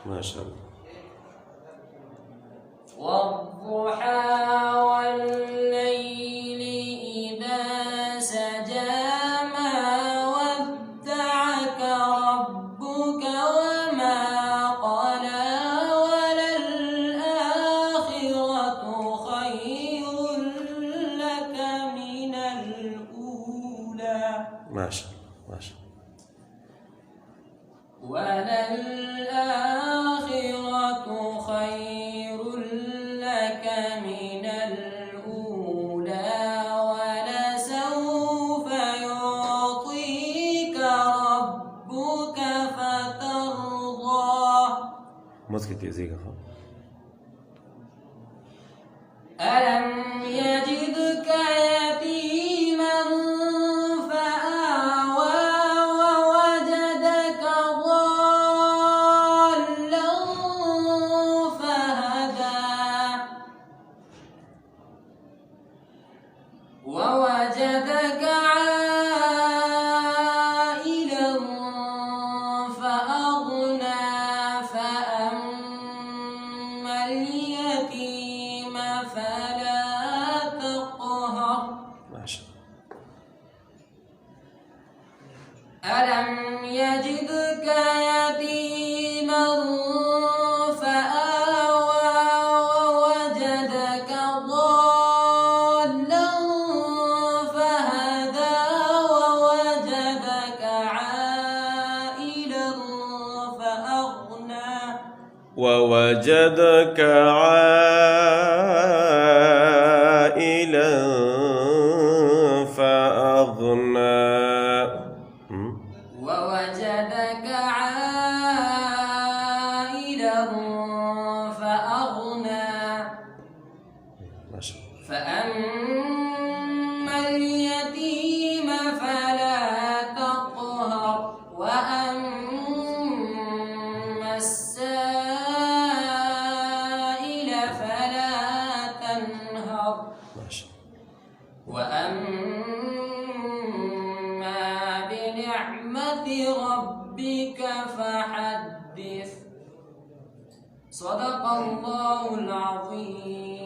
ما شاء الله. والضحى والليل إذا سجى ما ودعك ربك وما قلى وللآخرة خير لك من الأولى. ما شاء الله ما شاء الله. وللآخرة خير لك من الأولى ولسوف يعطيك ربك فترضى. مسكت يزيك أخو. ألم يجدك يتيما فآوى ووجدك ضالا فهدى ووجدك عائلا فأغنى فأما اليتيم فلا تقهر. ما شاء الله. ألم يجدك يتيما فآوى ووجدك ضالا فهدى ووجدك عائلا فأغنى ووجدك عائلا فأغنى. ووجدك عائلا فأغنى ما شاء الله. فأما اليتيم فلا تقهر وأما السائل فلا تنهر ما شاء الله. وأما بنعمة ربك فحدث. صدق الله العظيم.